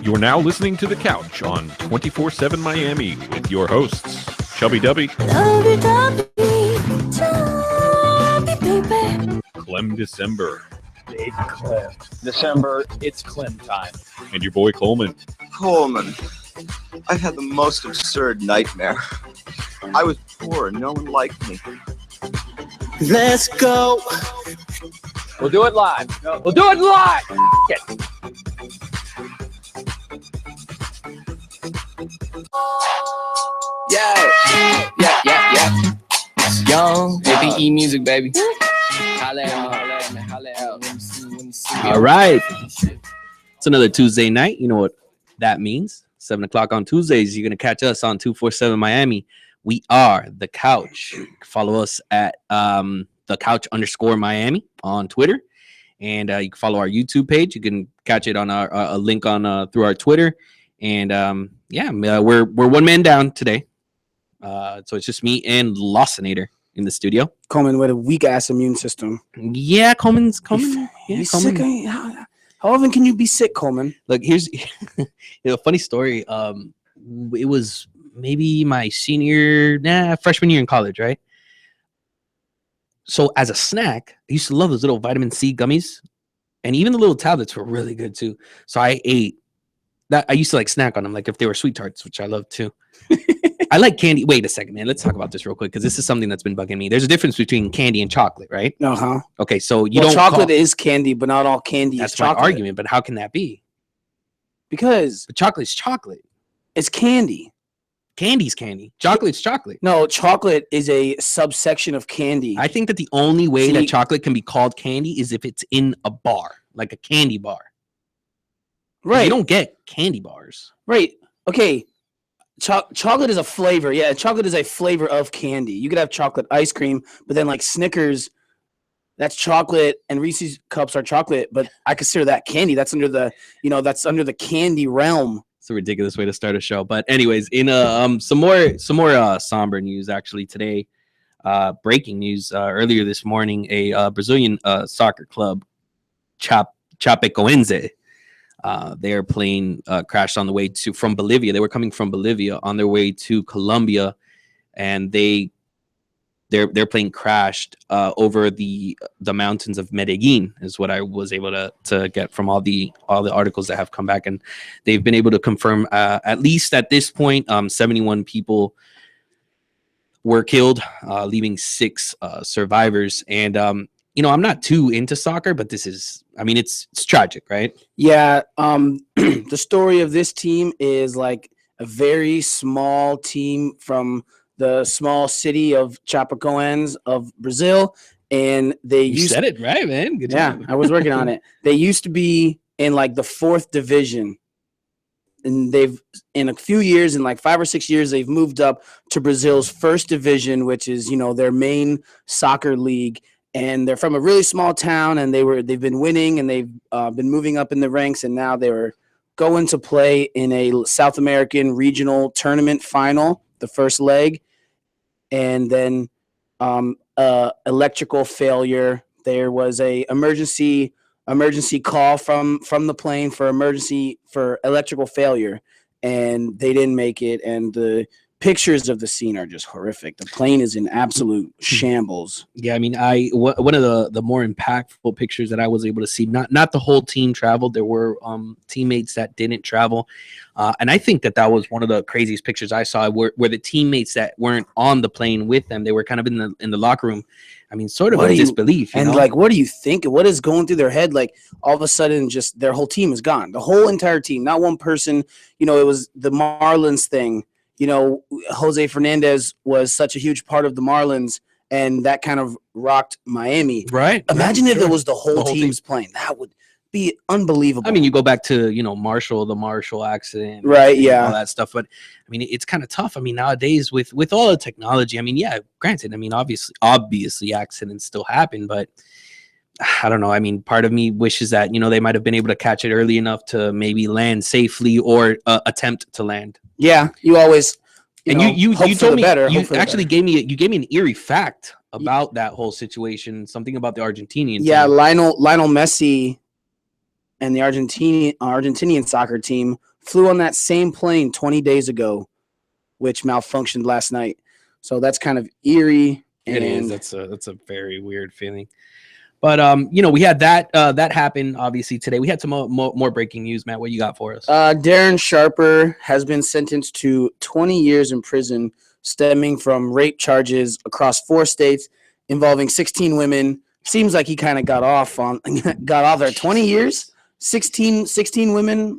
You're now listening to The Couch on 24/7 Miami with your hosts, Chubby Dubby, Clem December, Dave Clem. December, it's Clem time. and your boy Coleman. Coleman, I've had the most absurd nightmare. I was poor and no one liked me. Let's go. We'll do it live. We'll do it live. Yeah. Young, APE music, baby. Holla at me. All right. It's another Tuesday night. You know what that means. 7 o'clock on Tuesdays. You're going to catch us on 247 Miami. We are The Couch. Follow us at the Couch_Miami on Twitter. And you can follow our YouTube page. You can catch it on a link on through our Twitter. And we're one man down today. So it's just me and Lawsonator in the studio. Coleman with a weak ass immune system. Yeah, Coleman's Coleman. You sick? How often can you be sick, Coleman? Look, here's a funny story. It was maybe my freshman year in college, right? So as a snack, I used to love those little vitamin C gummies, and even the little tablets were really good too. So I ate that. I used to like snack on them, like if they were sweet tarts, which I love too. I like candy. Wait a second, man. Let's talk about this real quick because this is something that's been bugging me. There's a difference between candy and chocolate, right? Uh-huh. Okay, so chocolate is candy, but not all candy is chocolate. That's my argument, but how can that be? Because chocolate's chocolate. It's candy. Candy's candy. Chocolate's chocolate. No, chocolate is a subsection of candy. I think that the only way that chocolate can be called candy is if it's in a bar, like a candy bar. Right. You don't get candy bars. Right. Okay. Chocolate is a flavor. Yeah, chocolate is a flavor of candy. You could have chocolate ice cream, but then like Snickers, that's chocolate, and Reese's cups are chocolate, but I consider that candy. That's under the candy realm. It's a ridiculous way to start a show. But anyways, in some more somber news actually today, breaking news earlier this morning, a Brazilian soccer club, Chapecoense, their plane crashed on the way from Bolivia. They were coming from Bolivia on their way to Colombia, and their plane crashed over the mountains of Medellin, is what I was able to get from all the articles that have come back, and they've been able to confirm at least at this point 71 people were killed, leaving 6 survivors. And I'm not too into soccer, but this is, it's tragic, right? Yeah. The story of this team is like a very small team from the small city of Chapecoense of Brazil. And you said it right, man. Good job. I was working on it. They used to be in like the 4th division. And they've, in a few years, in like 5 or 6 years, they've moved up to Brazil's 1st division, which is, their main soccer league. And they're from a really small town, and they've been winning, and they've been moving up in the ranks, and now they were going to play in a South American regional tournament final, the first leg, and then electrical failure. There was a emergency call from the plane for electrical failure, and they didn't make it, and the pictures of the scene are just horrific. The plane is in absolute shambles. Yeah, one of the more impactful pictures that I was able to see, not the whole team traveled. There were teammates that didn't travel. And I think that was one of the craziest pictures I saw where the teammates that weren't on the plane with them, they were kind of in the locker room. Sort of a disbelief. Like, what do you think? What is going through their head? Like, all of a sudden, just their whole team is gone. The whole entire team, not one person. It was the Marlins thing. Jose Fernandez was such a huge part of the Marlins, and that kind of rocked Miami. Right. Imagine if it was the whole team's playing. That would be unbelievable. You go back to, the Marshall accident. Right, yeah. All that stuff. But, it's kind of tough. nowadays with all the technology, yeah, granted, obviously accidents still happen, but I don't know. Part of me wishes that, they might have been able to catch it early enough to maybe land safely or attempt to land. Yeah, you always. You told me you actually gave me an eerie fact about that whole situation. Something about the Argentinian. Yeah, team. Lionel Messi and the Argentinian soccer team flew on that same plane 20 days ago, which malfunctioned last night. So that's kind of eerie. It is. That's a very weird feeling. But we had that happen obviously today. We had some more breaking news, Matt. What you got for us? Darren Sharper has been sentenced to 20 years in prison stemming from rape charges across 4 states involving 16 women. Seems like he kind of got off there. 20 years, 16 women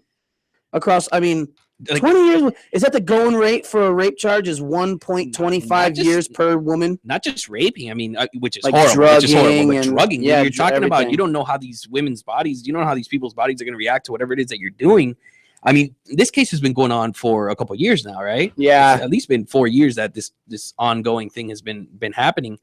across. I mean, 20 years. Is that the going rate for a rape charge? Is 1.25 years per woman? Not just raping. I mean, which is like horrible. Drugging, which is horrible. But drugging. Yeah, you're talking everything. about. You don't know how these women's bodies. You don't know how these people's bodies are going to react to whatever it is that you're doing. I mean, this case has been going on for a couple of years now, right? Yeah, it's at least been 4 years that this ongoing thing has been happening.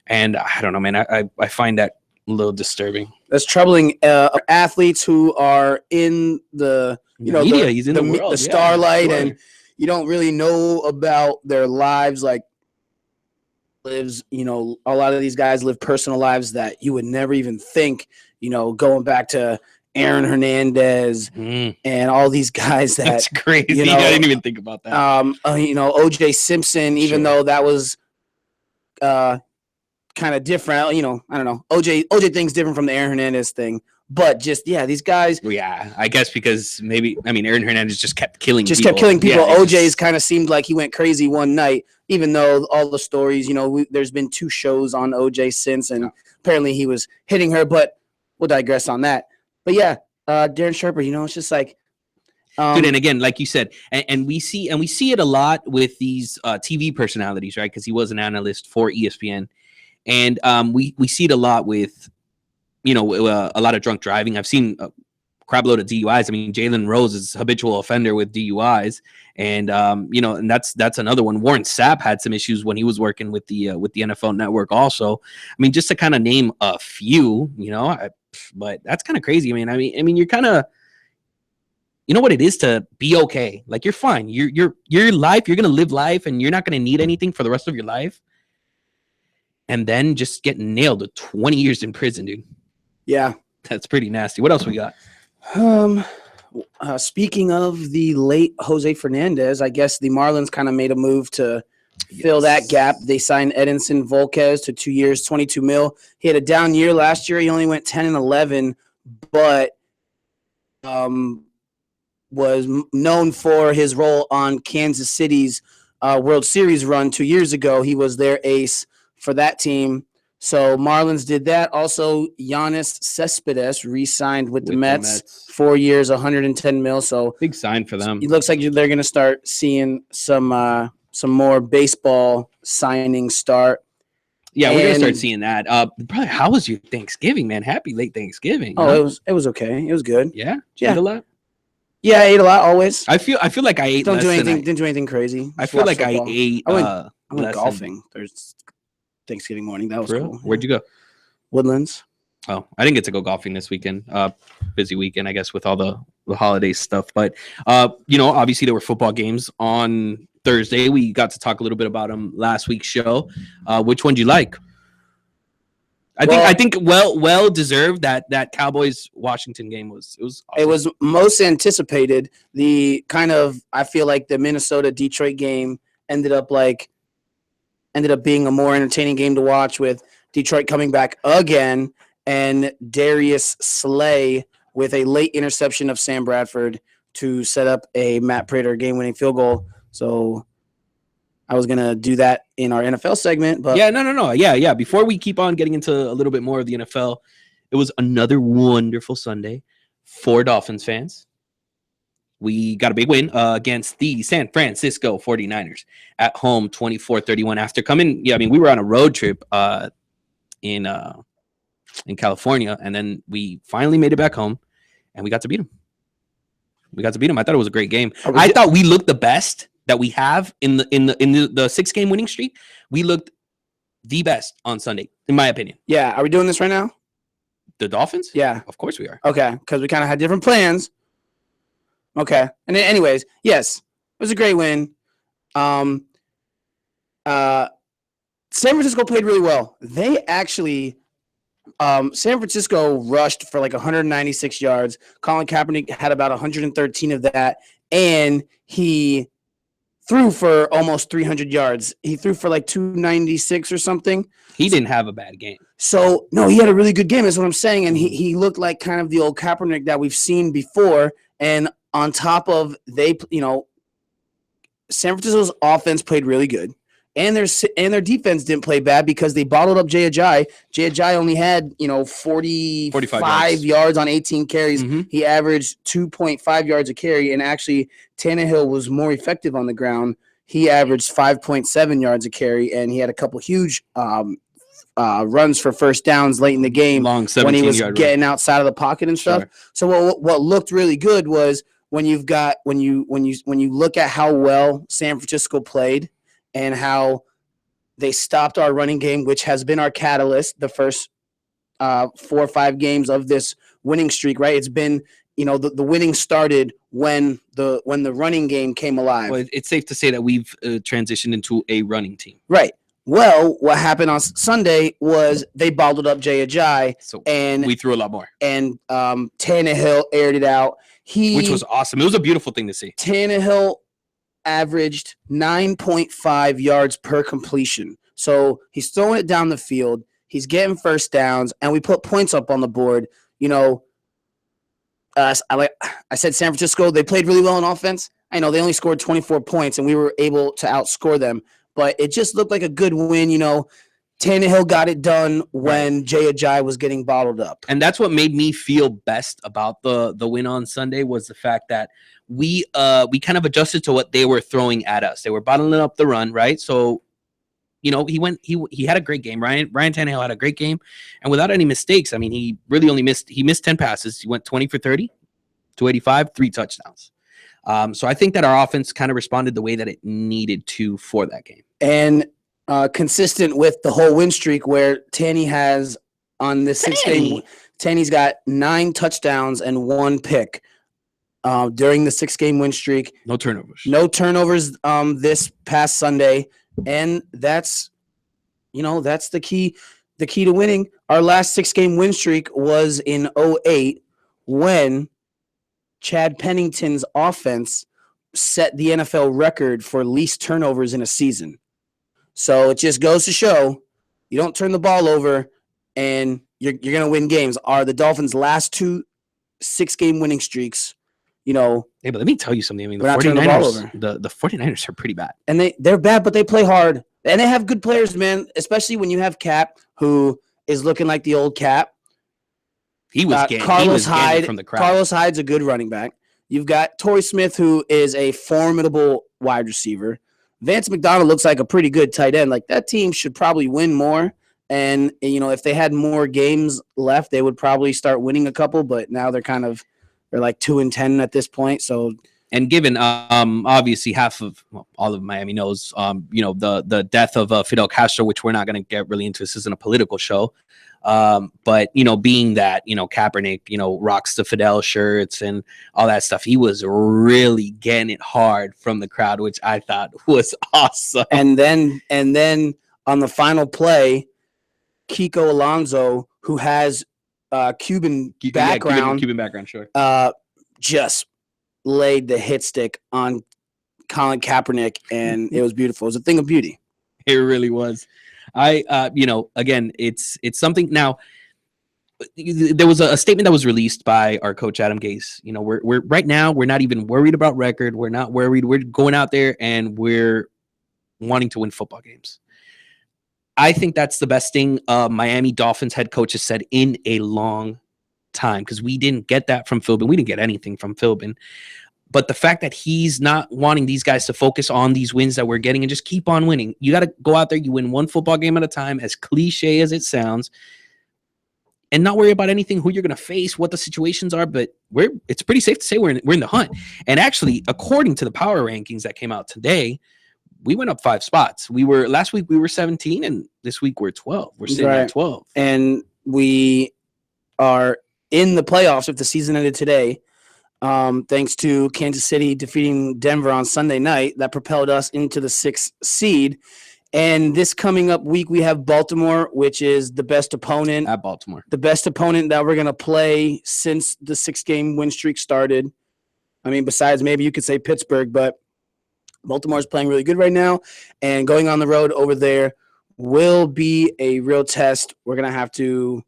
And I don't know, man. I find that a little disturbing. That's troubling. Athletes who are in the media, he's in the world, the starlight, sure. and you don't really know about their lives. Like lives, a lot of these guys live personal lives that you would never even think. Going back to Aaron Hernandez and all these guys that's crazy. I didn't even think about that. OJ Simpson, even though that was kind of different, I don't know. OJ thing's different from the Aaron Hernandez thing, but just these guys. Yeah, I guess because Aaron Hernandez just kept killing people. Yeah, OJ's kind of seemed like he went crazy one night, even though all the stories, there's been 2 shows on OJ since, and apparently he was hitting her, but we'll digress on that. But yeah, Darren Sharper, it's just like, dude, and again, like you said, and we see it a lot with these TV personalities, right? Because he was an analyst for ESPN, and we see it a lot with, a lot of drunk driving. I've seen a crap load of DUIs. I mean, Jalen Rose is a habitual offender with DUIs, and and that's another one. Warren Sapp had some issues when he was working with the NFL Network. Also, I mean, just to kind of name a few, but that's kind of crazy. I mean, you're kind of. You know what it is to be okay. Like you're fine. Your life. You're gonna live life, and you're not gonna need anything for the rest of your life. And then just get nailed with 20 years in prison, dude. Yeah, that's pretty nasty. What else we got? Speaking of the late Jose Fernandez, I guess the Marlins kind of made a move to fill that gap. They signed Edinson Volquez to 2 years, $22 million. He had a down year last year. He only went 10-11, but was known for his role on Kansas City's World Series run 2 years ago. He was their ace for that team. So Marlins did that. Also, Giannis Cespedes re-signed with the Mets. 4 years, $110 million. So big sign for them. It looks like they're going to start seeing some more baseball signings start. Yeah, we're gonna start seeing that. Brother, how was your Thanksgiving, man? Happy late Thanksgiving. Oh, it was okay. It was good. Yeah, did you eat a lot? Yeah, I ate a lot always. I feel like I ate. Didn't do anything crazy. I feel like football. I ate. I went golfing Thursday, Thanksgiving morning. That was cool. Where'd you go? Woodlands. Oh, I didn't get to go golfing this weekend. Busy weekend, I guess, with all the holiday stuff. But obviously there were football games on Thursday. We got to talk a little bit about them last week's show. Which one do you like? I think well deserved that Cowboys Washington game was awesome. It was most anticipated. I feel like the Minnesota Detroit game ended up being a more entertaining game to watch, with Detroit coming back again and Darius Slay with a late interception of Sam Bradford to set up a Matt Prater game-winning field goal. So I was going to do that in our NFL segment. But no. Yeah. Before we keep on getting into a little bit more of the NFL, it was another wonderful Sunday for Dolphins fans. We got a big win against the San Francisco 49ers at home, 24-31. After coming, we were on a road trip in California, and then we finally made it back home, and we got to beat them. I thought it was a great game. I thought we looked the best that we have in the 6-game winning streak. We looked the best on Sunday, in my opinion. Yeah, are we doing this right now? The Dolphins? Yeah, of course we are. Okay, because we kind of had different plans. Okay, and then anyways, yes, it was a great win. San Francisco played really well. They actually San Francisco rushed for like 196 yards. Colin Kaepernick had about 113 of that, and he threw for almost 300 yards. He threw for like 296 or something. He didn't have a bad game. So, no, he had a really good game, is what I'm saying. And he looked like kind of the old Kaepernick that we've seen before. And on top of San Francisco's offense played really good. And their defense didn't play bad because they bottled up Jay Ajayi. Jay Ajayi only had 45 yards on 18 carries. Mm-hmm. He averaged 2.5 yards a carry, and actually Tannehill was more effective on the ground. He averaged 5.7 yards a carry, and he had a couple huge runs for first downs late in the game when he was getting outside of the pocket and stuff. Sure. So what looked really good was when you look at how well San Francisco played and how they stopped our running game, which has been our catalyst the first 4 or 5 games of this winning streak, right? It's been, the winning started when the running game came alive. Well, it's safe to say that we've transitioned into a running team. Right. Well, what happened on Sunday was they bottled up Jay Ajayi, and we threw a lot more. And Tannehill aired it out. Which was awesome. It was a beautiful thing to see. Tannehill averaged 9.5 yards per completion. So he's throwing it down the field. He's getting first downs, and we put points up on the board. I said San Francisco, they played really well on offense. I know they only scored 24 points, and we were able to outscore them. But it just looked like a good win. Tannehill got it done when Jay Ajayi was getting bottled up. And that's what made me feel best about the win on Sunday was the fact that we kind of adjusted to what they were throwing at us. They were bottling up the run, right? So, he had a great game. Ryan Tannehill had a great game, and without any mistakes. I mean, he really only missed 10 passes. He went 20 for 30, 285, 3 touchdowns. So I think that our offense kind of responded the way that it needed to for that game. And consistent with the whole win streak where Tanny has on the 6 game, Tanny's got 9 touchdowns and 1 pick during the 6 game win streak. No turnovers. This past Sunday. And that's the key to winning. Our last 6 game win streak was in 2008 when Chad Pennington's offense set the NFL record for least turnovers in a season. So it just goes to show you don't turn the ball over and you're going to win games. Are the Dolphins' last 2 6-game winning streaks, Hey, but let me tell you something. I mean, the 49ers, the 49ers are pretty bad. And they're bad, but they play hard. And they have good players, man, especially when you have Cap, who is looking like the old Cap. Carlos Hyde from the crowd. Carlos Hyde's a good running back. You've got Torrey Smith, who is a formidable wide receiver. Vance McDonald looks like a pretty good tight end. Like, that team should probably win more. And, if they had more games left, they would probably start winning a couple. But now they're like 2-10 at this point. So, and given obviously all of Miami knows, the death of Fidel Castro, which we're not going to get really into. This isn't a political show. But being that Kaepernick rocks the Fidel shirts and all that stuff, he was really getting it hard from the crowd, which I thought was awesome. And then on the final play, Kiko Alonso, who has Cuban background, sure, just laid the hit stick on Colin Kaepernick, and it was beautiful. It was a thing of beauty. It really was. Again, it's something. Now, there was a statement that was released by our coach Adam Gase. We're right now, we're not even worried about record. We're not worried. We're going out there and we're wanting to win football games. I think that's the best thing Miami Dolphins head coach has said in a long time, because we didn't get that from Philbin. We didn't get anything from Philbin. But the fact that he's not wanting these guys to focus on these wins that we're getting and just keep on winning. You got to go out there, you win one football game at a time, as cliche as it sounds, and not worry about anything, who you're going to face, what the situations are. But it's pretty safe to say we're in the hunt. And actually, according to the power rankings that came out today, we went up 5 spots. Last week we were 17, and this week we're 12. We're sitting at 12. And we are in the playoffs if the season ended today. Thanks to Kansas City defeating Denver on Sunday night, that propelled us into the 6th seed. And this coming up week, we have Baltimore, which is the best opponent. At Baltimore. The best opponent that we're going to play since the 6-game win streak started. I mean, besides maybe you could say Pittsburgh, but Baltimore's playing really good right now. And going on the road over there will be a real test. We're going to have to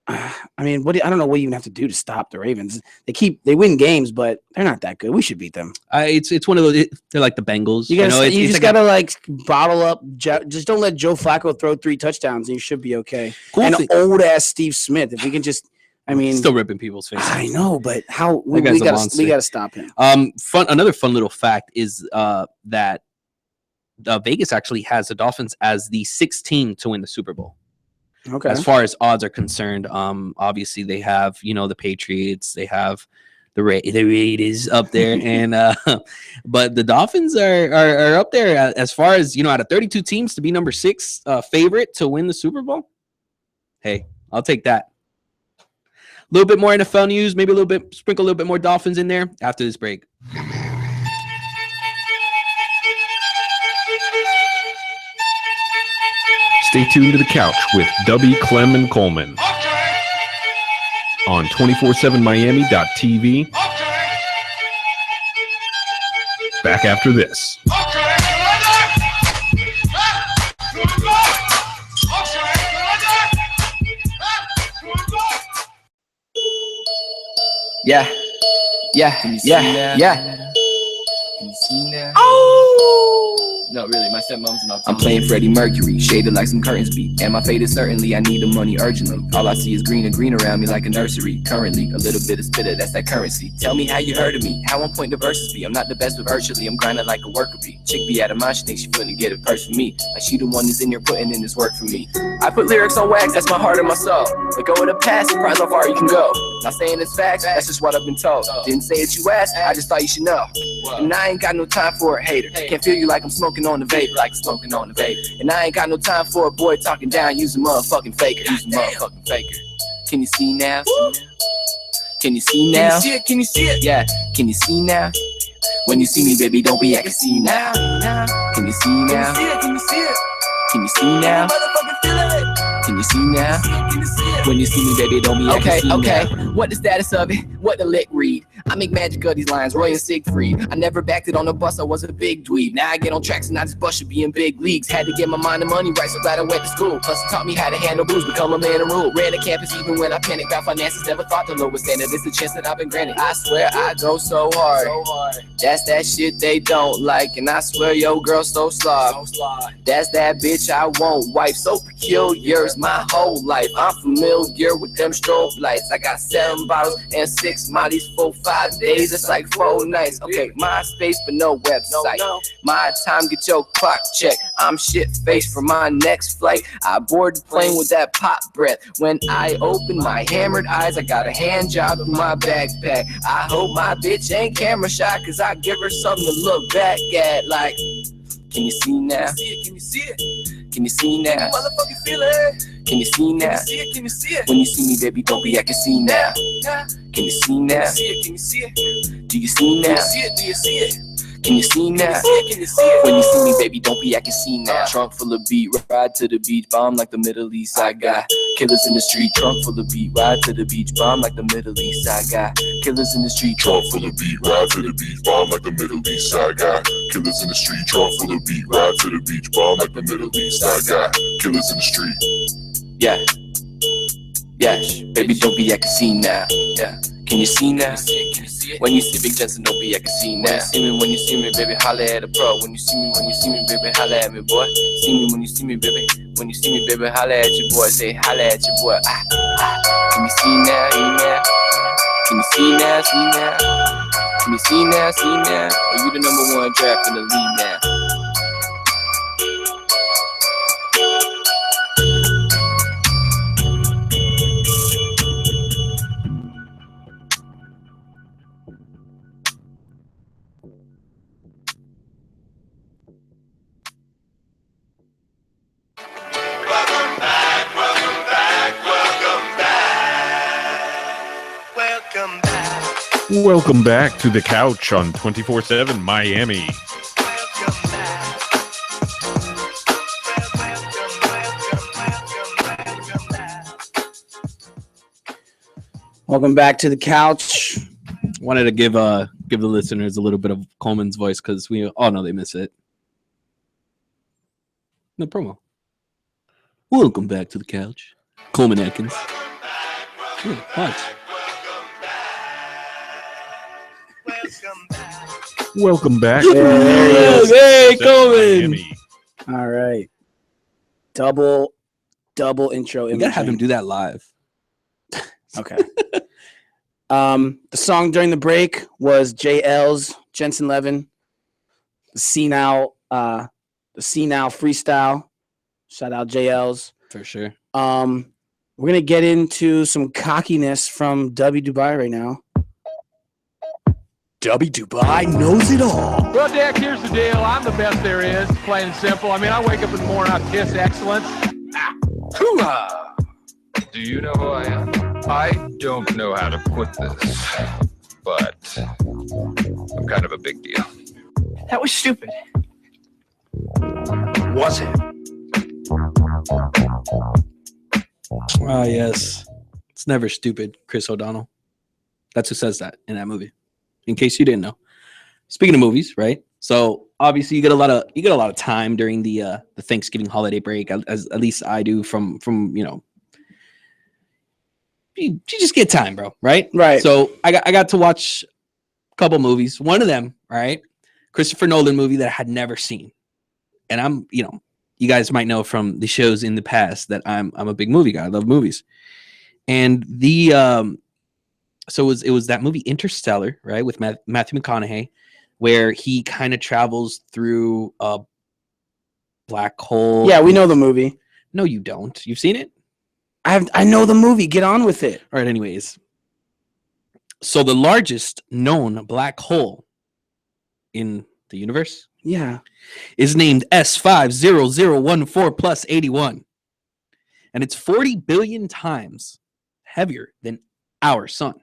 I mean, I don't know what you even have to do to stop the Ravens. They win games, but they're not that good. We should beat them. It's one of those. They're like the Bengals. You just gotta like bottle up. Just don't let Joe Flacco throw 3 touchdowns, and you should be okay. Cool and old ass Steve Smith, if we can just, I mean, still ripping people's faces. I know, but how we gotta stop him. Another fun little fact is that Vegas actually has the Dolphins as the 6th team to win the Super Bowl. Okay. As far as odds are concerned, obviously they have, the Patriots, they have the Raiders up there, and but the Dolphins are up there as far as out of 32 teams to be number 6 favorite to win the Super Bowl. Hey, I'll take that. A little bit more NFL news, maybe sprinkle a little bit more Dolphins in there after this break. Stay tuned to The Couch with Dubby, Clem, and Coleman on 247miami.tv. Back after this. Yeah. Can you see now? No, really, my stepmom's not. I'm playing Freddie Mercury, shaded like some curtains beat. And my fate is certainly, I need the money urgently. All I see is green and green around me like a nursery. Currently, a little bit of spitter, that's that currency. Tell me how you heard of me, how on point the verses be. I'm not the best with virtually, I'm grinding like a worker bee. Chick be out of mind, she thinks she finna get a purse from me. Like she the one that's in here putting in this work for me. I put lyrics on wax, that's my heart and my soul. Let go of the past, surprise how far you can go. Not saying it's facts, that's just what I've been told. Didn't say it you asked, I just thought you should know. And I ain't got no time for a hater. Can't feel you like I'm smoking on the vape, like smoking on the vape. And I ain't got no time for a boy talking down, use a motherfucking faker. Can you see now? Can you see now? Can you see it? Yeah, can you see now? When you see me, baby, don't be acting see now. Can you see now? Can you see it? Can you see now? Can you see now? When you see me, baby, don't be acting see now. Okay. What the status of it? What the lick read? I make magic of these lines, Roy and Siegfried. I never backed it on the bus, I was a big dweeb. Now I get on tracks and I just bust should be in big leagues. Had to get my mind and money right, so glad I went to school. Plus it taught me how to handle booze, become a man of rule. Ran the campus even when I panicked about finances. Never thought the lowest standard, it's the chance that I've been granted. I swear I go so hard. That's that shit they don't like. And I swear yo girl so soft. That's that bitch I won't wipe. So peculiar is my whole life. I'm familiar with them strobe lights. I got 7 bottles and 6 mollies for 5 days. It's like 4 nights. Okay, MySpace but no website. My time, get your clock checked. I'm shit faced for my next flight. I board the plane with that pop breath. When I open my hammered eyes, I got a hand job in my backpack. I hope my bitch ain't camera shy, cause I give her something to look back at. Like, can you see now? Can you see it? Can you see now? Motherfucking feel it. Can you see now? Can you see it? When you see me, baby, don't be acting see now. Can you see now? Can you see it? Do you see now? Do you see it? Can you see now? Can you see it? When you see me, baby, don't be acting see now. Trunk full of beat, ride to the beach, bomb like the Middle East. I got killers in the street, trunk full of beat, ride to the beach, bomb like the Middle East. I got killers in the street, trunk full of beat, ride to the beach, bomb like the Middle East. I got killers in the street, trunk full of beat, ride to the beach, bomb like the Middle East. I got killers in the street. Yeah, baby, don't be acting see now. Yeah. Can you see now? When you see Big Jensen, don't be acting see now. When you see me, baby, holla at a pro. When you see me, baby, holla at me, boy. See me when you see me, baby. When you see me, baby, holla at your boy. Say holla at your boy. Can you see now? Can you see now? Can you see now? Are you the #1 draft in the league now? Welcome back to The Couch on 247 Miami. Welcome back to the couch. Wanted to give the listeners a little bit of Coleman's voice because we all know they miss it. No promo. Welcome back to the couch. Coleman Atkins. Ooh, what? Welcome back. Hey, Coleman. Miami. All right. Double intro. You gotta have him do that live. Okay. The song during the break was JL's Jensen Levin. The See Now freestyle. Shout out JL's. For sure. We're gonna get into some cockiness from W Dubai right now. W Dubai knows it all. Well, Dak, here's the deal. I'm the best there is, plain and simple. I mean, I wake up in the morning, I kiss excellence. Hoo-ha! Do you know who I am? I don't know how to put this, but I'm kind of a big deal. That was stupid. Was it? Ah, yes. It's never stupid, Chris O'Donnell. That's who says that in that movie. In case you didn't know. Speaking of movies, right? So obviously you get a lot of time during the Thanksgiving holiday break, as at least I do from you just get time, bro, right? Right. So I got to watch a couple movies. One of them, right? Christopher Nolan movie that I had never seen. And I'm, you guys might know from the shows in the past that I'm a big movie guy. I love movies. And so it was that movie Interstellar, right, with Matthew McConaughey, where he kind of travels through a black hole. Yeah, we know the movie. No, you don't. You've seen it? I know the movie. Get on with it. All right, anyways. So the largest known black hole in the universe, yeah, is named S50014 plus 81. And it's 40 billion times heavier than our sun.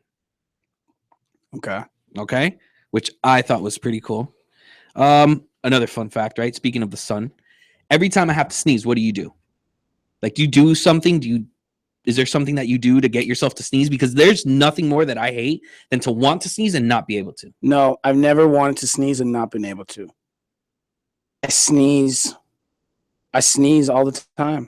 Okay. Which I thought was pretty cool. Another fun fact, right? Speaking of the sun, every time I have to sneeze, what do? Like, do you do something? Is there something that you do to get yourself to sneeze? Because there's nothing more that I hate than to want to sneeze and not be able to. No, I've never wanted to sneeze and not been able to. I sneeze all the time.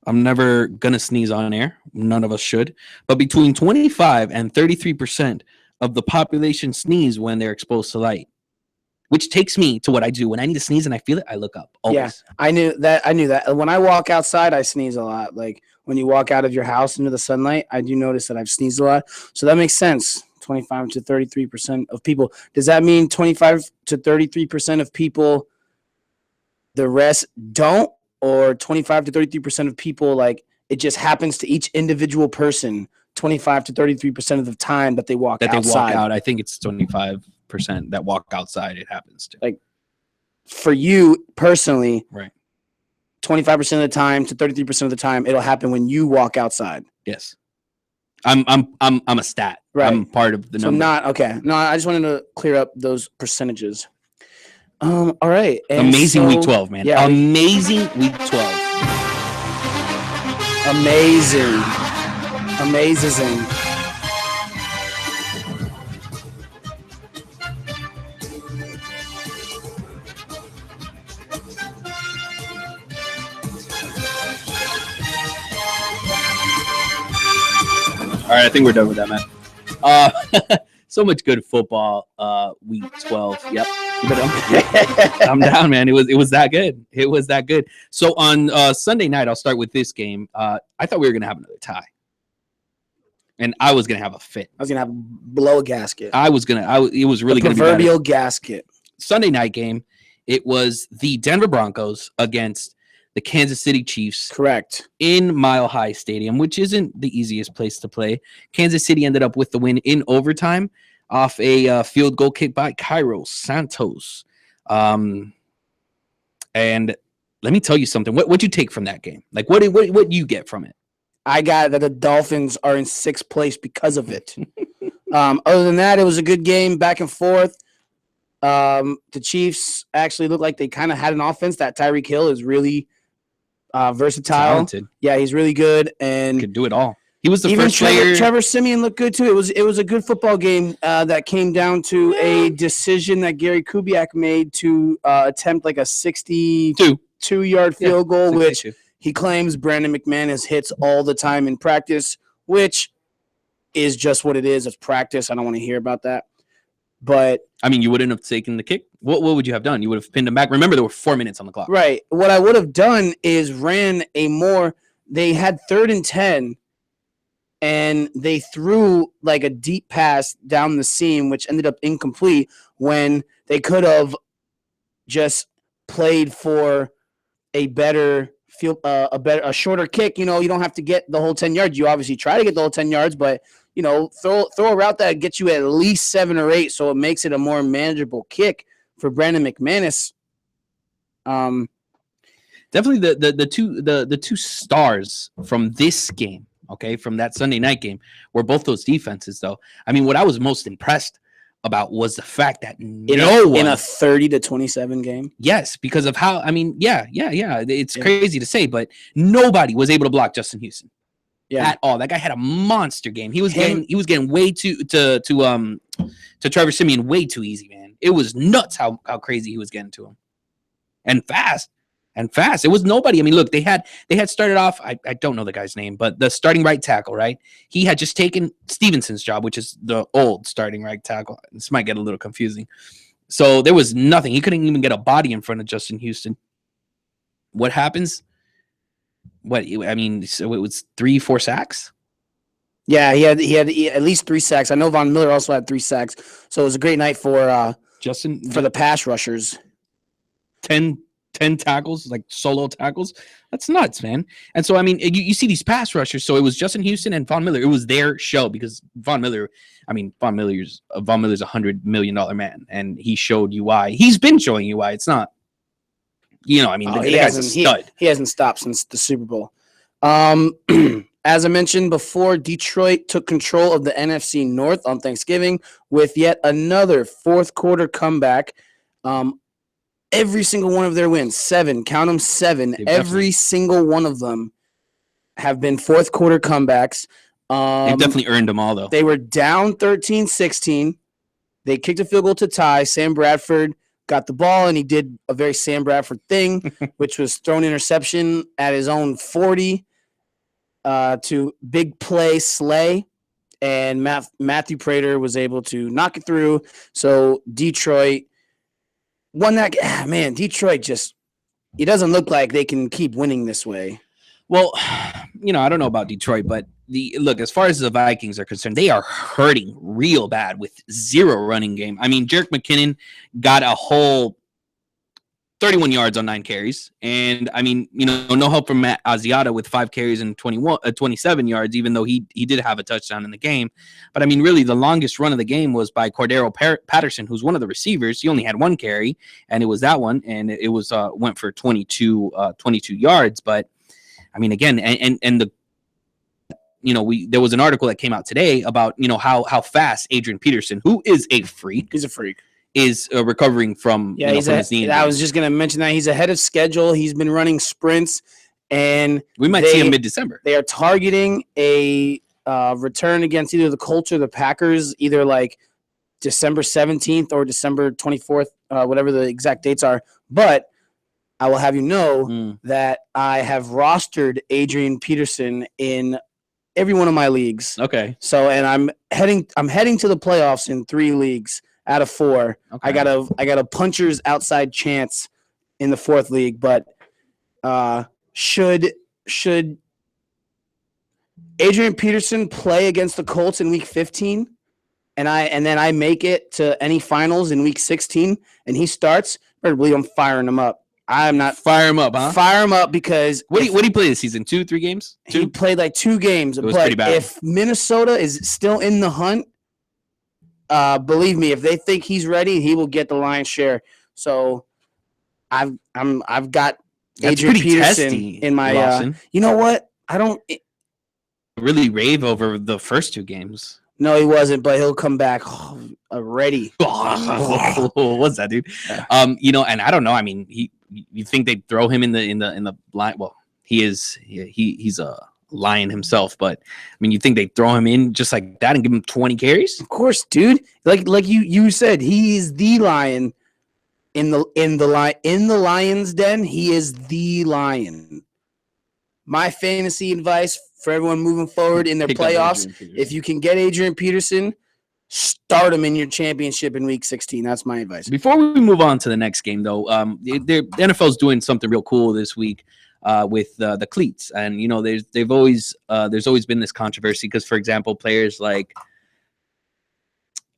I'm never going to sneeze on air. None of us should. But between 25 and 33% of the population sneeze when they're exposed to light, which takes me to what I do. When I need to sneeze and I feel it, I look up. Always. Yeah, I knew that. When I walk outside, I sneeze a lot. Like when you walk out of your house into the sunlight, I do notice that I've sneezed a lot. So that makes sense. 25 to 33% of people. Does that mean 25 to 33% of people, the rest don't? Or 25 to 33% of people, like it just happens to each individual person 25 to 33% of the time that they walk outside. They walk out. I think it's 25% that walk outside. It happens to. Like for you personally, right? 25% of the time to 33% of the time, it'll happen when you walk outside. Yes, I'm a stat. Right. I'm part of the number. So not okay. No, I just wanted to clear up those percentages. All right. And amazing week 12, man. Yeah, amazing week 12. Amazing. All right, I think we're done with that, man. So much good football. Week 12. Yep. I'm down, man. It was that good. It was that good. So on Sunday night, I'll start with this game. I thought we were gonna have another tie, and I was gonna have a fit. I was gonna have blow a gasket. It was really the gonna be proverbial gasket. Sunday night game. It was the Denver Broncos against the Kansas City Chiefs. Correct. In Mile High Stadium, which isn't the easiest place to play. Kansas City ended up with the win in overtime off a field goal kick by Cairo Santos. And let me tell you something. What'd you take from that game? Like, what you get from it? I got that the Dolphins are in sixth place because of it. Other than that, it was a good game, back and forth. The Chiefs actually looked like they kind of had an offense. That Tyreek Hill is really versatile. Talented. Yeah, he's really good and could do it all. He was the Even first player. Trevor Siemian looked good too. It was a good football game that came down to a decision that Gary Kubiak made to attempt like a 62-yard field goal, 62. which he claims Brandon McManus hits all the time in practice, which is just what it is. It's practice. I don't want to hear about that. But I mean, you wouldn't have taken the kick. What would you have done? You would have pinned him back. Remember, there were 4 minutes on the clock. Right. What I would have done is ran a more. They had 3rd and 10, and they threw like a deep pass down the seam, which ended up incomplete when they could have just played for a better field, a shorter kick. You know, you don't have to get the whole 10 yards. You obviously try to get the whole 10 yards, but you know, throw a route that gets you at least 7 or 8, so it makes it a more manageable kick for Brandon McManus. Definitely the two stars from this game, okay, from that Sunday night game, were both those defenses, though. I mean, what I was most impressed about was the fact that in a 30-27 game. Yes, because of how. I mean, yeah. It's crazy to say, but nobody was able to block Justin Houston. Yeah. At all. That guy had a monster game. He was getting way to Trevor Siemian way too easy, man. It was nuts how crazy he was getting to him. And fast. It was nobody. I mean, look, they had started off, I don't know the guy's name, but the starting right tackle, right? He had just taken Stevenson's job, which is the old starting right tackle. This might get a little confusing. So there was nothing. He couldn't even get a body in front of Justin Houston. What happens? So it was 3-4 sacks. Yeah, he had at least 3 sacks. I know Von Miller also had 3 sacks. So it was a great night for Justin for the pass rushers. 10 tackles, like solo tackles. That's nuts, man. And so I mean, you see these pass rushers. So it was Justin Houston and Von Miller. It was their show because Von Miller's $100 million man, and he showed you why. He's been showing you why. It's not. The guy's a stud. He hasn't stopped since the Super Bowl. As I mentioned before, Detroit took control of the NFC North on Thanksgiving with yet another fourth quarter comeback. Every single one of their wins, 7, count them 7. Every single one of them have been fourth quarter comebacks. They've definitely earned them all, though. They were down 13-16. They kicked a field goal to tie. Sam Bradford got the ball, and he did a very Sam Bradford thing, which was throw an interception at his own 40 to big play Slay, and Matthew Prater was able to knock it through. So Detroit won that. Man, Detroit just – it doesn't look like they can keep winning this way. Well, I don't know about Detroit, but look, as far as the Vikings are concerned, they are hurting real bad with 0 running game. I mean, Jerick McKinnon got a whole 31 yards on 9 carries. And, I mean, no help from Matt Asiata with 5 carries and 27 yards, even though he did have a touchdown in the game. But, I mean, really, the longest run of the game was by Cordero Patterson, who's one of the receivers. He only had 1 carry, and it was that one, and it was went for 22 yards. But, I mean, again, and the there was an article that came out today about how fast Adrian Peterson, who is a freak, is recovering from from his knee. I was just gonna mention that he's ahead of schedule. He's been running sprints, and we might see him mid-December. They are targeting a return against either the Colts or the Packers, either like December 17th or December 24th, whatever the exact dates are. But I will have you know that I have rostered Adrian Peterson in every one of my leagues. Okay. So, and I'm heading to the playoffs in 3 leagues out of 4. Okay. I got a puncher's outside chance in the 4th league, but should Adrian Peterson play against the Colts in week 15 and then I make it to any finals in week 16 and he starts, better believe I'm firing him up. I'm not fire him up, huh? Fire him up because what did he play this season? 2, 3 games? 2? He played like 2 games. It was pretty bad. If Minnesota is still in the hunt, believe me, if they think he's ready, he will get the lion's share. So I've got Adrian Peterson in my. You know what? I don't really rave over the first 2 games. No, he wasn't, but he'll come back ready. What's that, dude? And I don't know. I mean, you think they'd throw him in the line? Well, he's a Lion himself. But I mean, you think they throw him in just like that and give him 20 carries? Of course, dude. Like you said, he is the Lion in the Lion's den. He is the Lion. My fantasy advice for everyone moving forward in their playoffs: if you can get Adrian Peterson, start him in your championship in Week 16. That's my advice. Before we move on to the next game, though, the NFL is doing something real cool this week with the cleats, and you know, there's always been this controversy because, for example, players like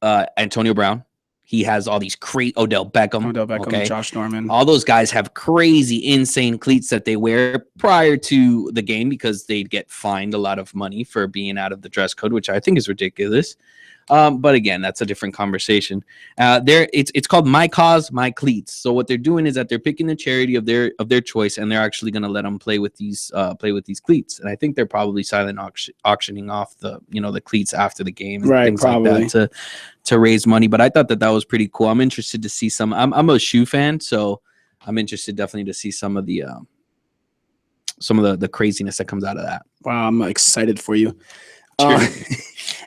Antonio Brown, he has all these Odell Beckham, Josh Norman, all those guys have crazy, insane cleats that they wear prior to the game because they'd get fined a lot of money for being out of the dress code, which I think is ridiculous. But again, that's a different conversation. It's called My Cause, My Cleats. So what they're doing is that they're picking the charity of their choice, and they're actually going to let them play with these cleats. And I think they're probably silent auctioning off the cleats after the game, and things probably like that to raise money. But I thought that was pretty cool. I'm interested to see some. I'm a shoe fan, so I'm interested definitely to see some of the craziness that comes out of that. Wow, I'm excited for you.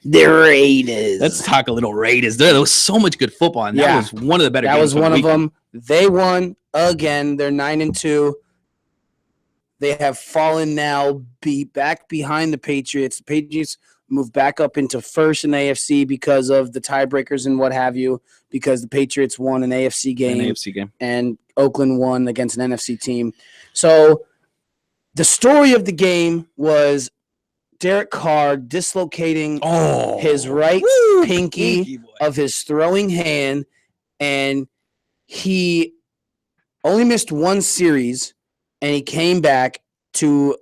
The Raiders. Let's talk a little Raiders. There was so much good football, and that was one of the better games. That was one of them. They won again. They're 9-2. They have fallen now, back behind the Patriots. The Patriots moved back up into first in the AFC because of the tiebreakers and what have you, because the Patriots won an AFC game. And Oakland won against an NFC team. So the story of the game was Derek Carr dislocating his right pinky of his throwing hand, and he only missed one series, and he came back to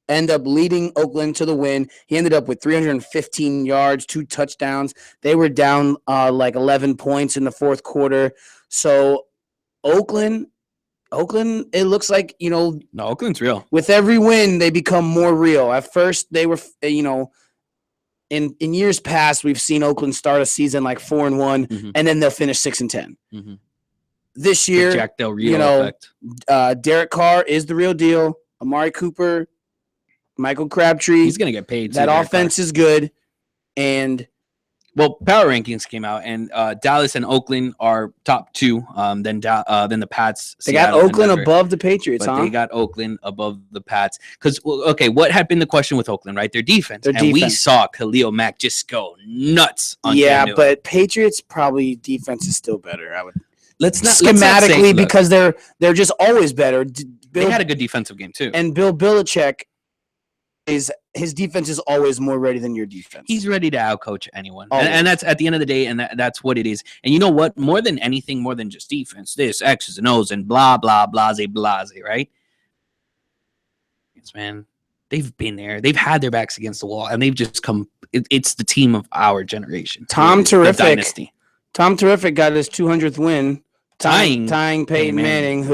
end up leading Oakland to the win. He ended up with 315 yards, 2 touchdowns. They were down like 11 points in the fourth quarter. So Oakland, it looks like, no, Oakland's real. With every win, they become more real. At first, they were, in years past, we've seen Oakland start a season like 4-1, and then they'll finish 6-10. This year, Jack Del Rio effect. Derek Carr is the real deal. Amari Cooper, Michael Crabtree. He's gonna get paid. That offense is good, and. Well, power rankings came out, and Dallas and Oakland are top 2. Then the Pats. They got Oakland above the Patriots, but they got Oakland above the Pats. Because, what had been the question with Oakland, right? Their defense. We saw Khalil Mack just go nuts on Cam but Patriots probably defense is still better. I would schematically because they're just always better. They had a good defensive game too, and Bill Belichick. His defense is always more ready than your defense. He's ready to outcoach anyone. And that's at the end of the day, and that's what it is. And you know what? More than anything, more than just defense, this X's and O's and blah, blah, blase, right? Yes, man. They've been there. They've had their backs against the wall, and they've just come. It's the team of our generation. Tom Terrific got his 200th win, tying Peyton Manning,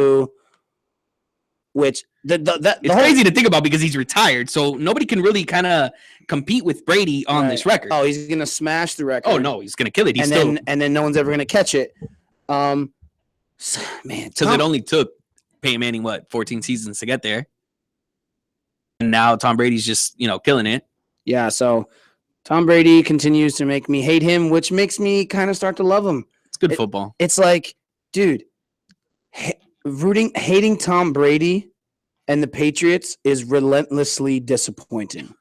which it's crazy to think about because he's retired, so nobody can really kind of compete with Brady on this record. Oh, he's gonna smash the record. Oh no, he's gonna kill it. And then no one's ever gonna catch it. Man, because it only took Peyton Manning 14 seasons to get there, and now Tom Brady's just killing it. Yeah, so Tom Brady continues to make me hate him, which makes me kind of start to love him. It's good football. It's like, dude, hating Tom Brady and the Patriots is relentlessly disappointing.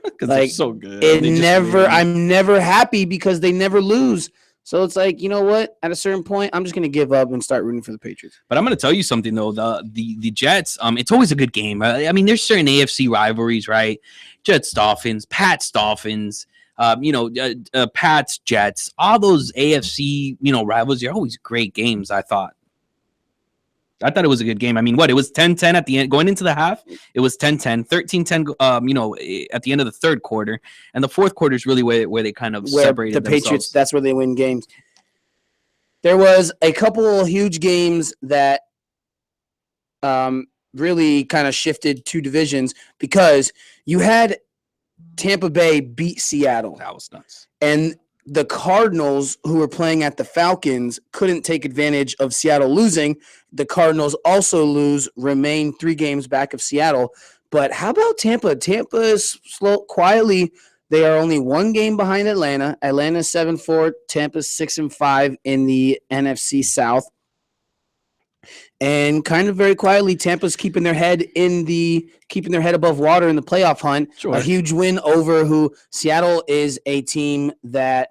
Because they're so good. I'm never happy because they never lose. So it's like, you know what? At a certain point, I'm just going to give up and start rooting for the Patriots. But I'm going to tell you something, though. The Jets, it's always a good game. I mean, there's certain AFC rivalries, right? Jets, Dolphins, Pats, Dolphins, Pats, Jets. All those AFC, rivals, they're always great games, I thought. it was a good game. I mean, it was 10-10 at the end. Going into the half, it was 10-10, 13-10, at the end of the third quarter. And the fourth quarter is really where they kind of separated the themselves. Patriots, that's where they win games. There was a couple huge games that really kind of shifted two divisions because you had Tampa Bay beat Seattle. That was nuts. And the Cardinals, who were playing at the Falcons, couldn't take advantage of Seattle losing. The Cardinals also remain 3 games back of Seattle. But how about Tampa? Tampa is quietly. They are only one game behind Atlanta. Atlanta's 7-4. Tampa's 6-5 in the NFC South. And kind of very quietly, Tampa's keeping their head above water in the playoff hunt. Sure. A huge win over Seattle is a team that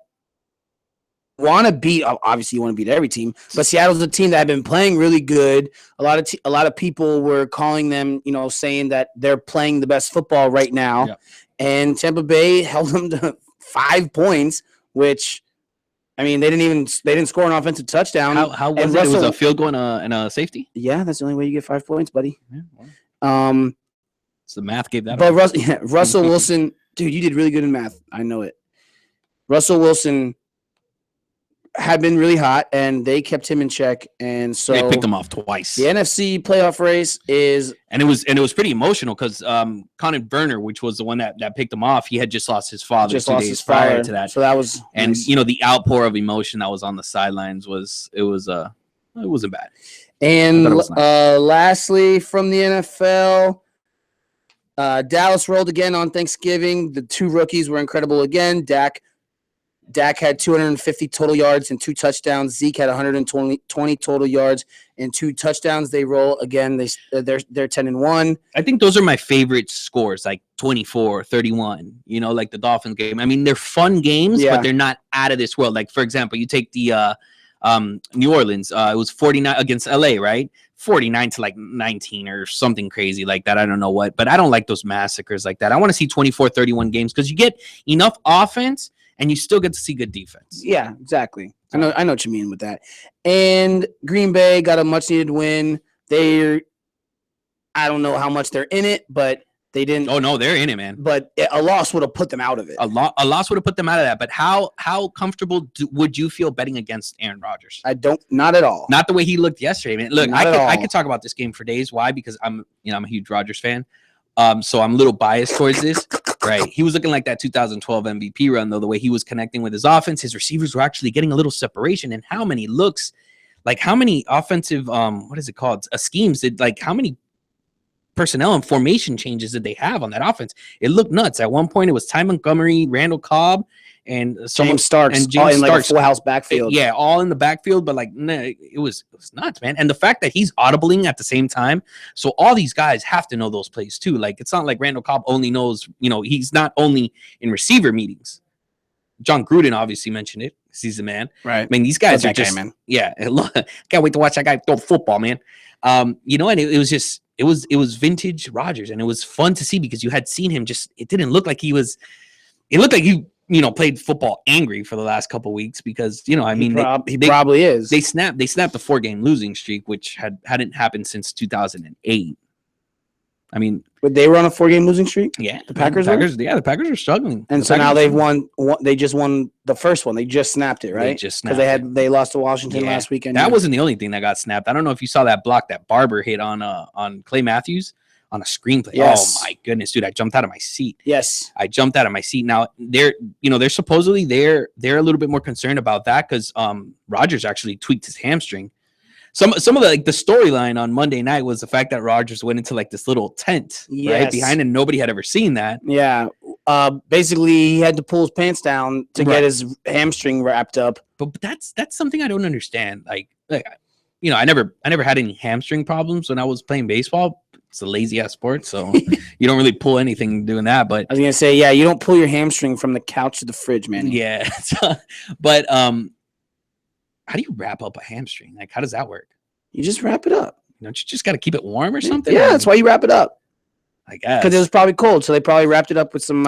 want to beat. Obviously, you want to beat every team, but Seattle's a team that have been playing really good. A lot of people were calling them, saying that they're playing the best football right now. Yeah. And Tampa Bay held them to 5 points, which. I mean, they didn't score an offensive touchdown. How was it? It was a field goal and a safety? Yeah, that's the only way you get 5 points, buddy. Yeah, wow. So the math gave that. But Russell Wilson, dude, you did really good in math. I know it. Russell Wilson had been really hot, and they kept him in check, and so they picked him off twice. The NFC playoff race is, and it was pretty emotional because Conor Werner, which was the one that picked him off, he had just lost his father 2 days prior to that. So that was nice. The outpour of emotion that was on the sidelines it wasn't bad. And lastly, from the NFL, Dallas rolled again on Thanksgiving. The 2 rookies were incredible again. Dak had 250 total yards and 2 touchdowns. Zeke had 120 total yards and 2 touchdowns. They roll again. They're 10-1. I think those are my favorite scores, like 24, 31. Like the Dolphins game. I mean, they're fun games, but they're not out of this world. Like for example, you take the New Orleans. It was 49 against LA, right? 49 to like 19 or something crazy like that. I don't know what, but I don't like those massacres like that. I want to see 24-31 games because you get enough offense. And you still get to see good defense. Yeah, exactly. I know what you mean with that. And Green Bay got a much-needed win. I don't know how much they're in it, but they didn't. Oh, no, they're in it, man. But a loss would have put them out of it. A loss would have put them out of that. But how comfortable would you feel betting against Aaron Rodgers? Not at all. Not the way he looked yesterday, man. Look, I could talk about this game for days. Why? Because I'm a huge Rodgers fan. So I'm a little biased towards this. Right. He was looking like that 2012 MVP run, though, the way he was connecting with his offense. His receivers were actually getting a little separation. And how many offensive, what is it called? Schemes how many personnel and formation changes did they have on that offense? It looked nuts. At one point, it was Ty Montgomery, Randall Cobb, and James Starks, all in like a full house backfield. Yeah, all in the backfield, but it was nuts, man. And the fact that he's audibling at the same time, so all these guys have to know those plays too. Like it's not like Randall Cobb only knows, he's not only in receiver meetings. John Gruden obviously mentioned it. He's the man, right? I mean, these guys are just, man. Yeah. Can't wait to watch that guy throw football, man. And it was just, it was vintage Rodgers, and it was fun to see because you had seen him it didn't look like he was. It looked like he. Played football angry for the last couple of weeks because, he probably is. They snapped the 4-game losing streak, which hadn't happened since 2008. I mean, but they were on a 4-game losing streak. Yeah, the Packers. The Packers were struggling, and so now they've won. They just won the first one. They just snapped it, right? Because they lost to Washington last weekend. That wasn't the only thing that got snapped. I don't know if you saw that block that Barber hit on Clay Matthews. On a screenplay. Yes. Oh my goodness, dude. I jumped out of my seat. Yes. I jumped out of my seat. Now they're supposedly they're a little bit more concerned about that because Rodgers actually tweaked his hamstring. Some of the storyline on Monday night was the fact that Rodgers went into like this little tent right behind, and nobody had ever seen that. Yeah. Basically he had to pull his pants down to get his hamstring wrapped up. But that's something I don't understand. Like I never had any hamstring problems when I was playing baseball. It's a lazy ass sport, so you don't really pull anything doing that. But I was gonna say, yeah, you don't pull your hamstring from the couch to the fridge, man. Yeah, but how do you wrap up a hamstring? Like, how does that work? You just wrap it up. Don't you just got to keep it warm or something? Yeah, that's why you wrap it up. I guess because it was probably cold, so they probably wrapped it up with some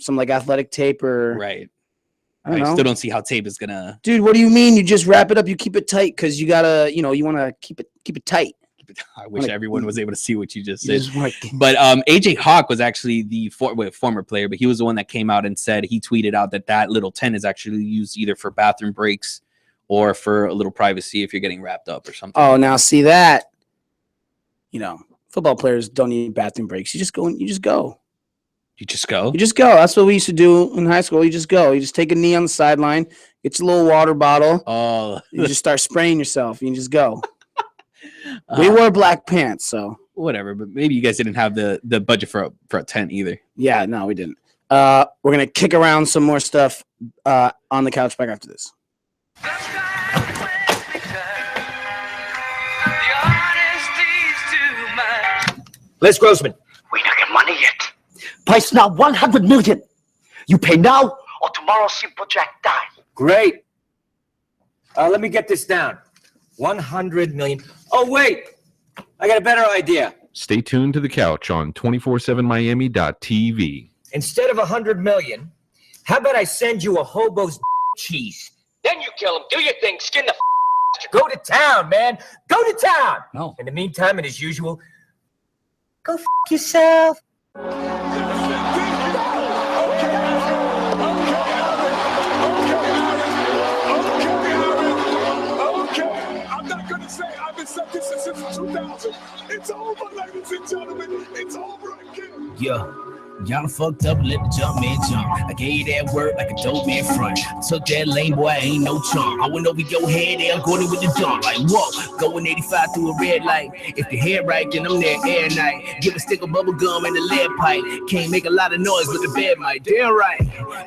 like athletic tape or right. I still don't see how tape is gonna. Dude, what do you mean? You just wrap it up. You keep it tight because you gotta, you want to keep it tight. I wish everyone was able to see what you just said. But AJ Hawk was actually the former player, but he was the one that came out and said he tweeted out that little tent is actually used either for bathroom breaks or for a little privacy if you're getting wrapped up or something. Oh, now see that. Football players don't need bathroom breaks. You just go. You just go. You just go? You just go. That's what we used to do in high school. You just go. You just take a knee on the sideline, get your little water bottle. Oh. You just start spraying yourself. You just go. We wore black pants, so. whatever. But maybe you guys didn't have the budget for a tent either. Yeah, no, we didn't. We're gonna kick around some more stuff on the couch back after this. Les Grossman. We don't get money yet. Price now 100 million. You pay now or tomorrow Simple Jack die. Great. Let me get this down. 100 million. Oh, wait. I got a better idea. Stay tuned to the couch on 247miami.tv. Instead of 100 million, how about I send you a hobo's cheese? Then you kill him, do your thing, skin the Go to town, man. Go to town. No. In the meantime, and as usual, go yourself. I've been stuck this since 2000. It's over, ladies and gentlemen. It's over again. Yeah. Y'all fucked up, let the jump man jump. I gave you that word like a dope man front. Took that lane, boy, I ain't no chump. I went over your head, there, I'm going with the dump. Like, whoa, going 85 through a red light. If the head right, then I'm there air night. Give a stick of bubble gum and a lead pipe. Can't make a lot of noise, but the bed might. Damn right.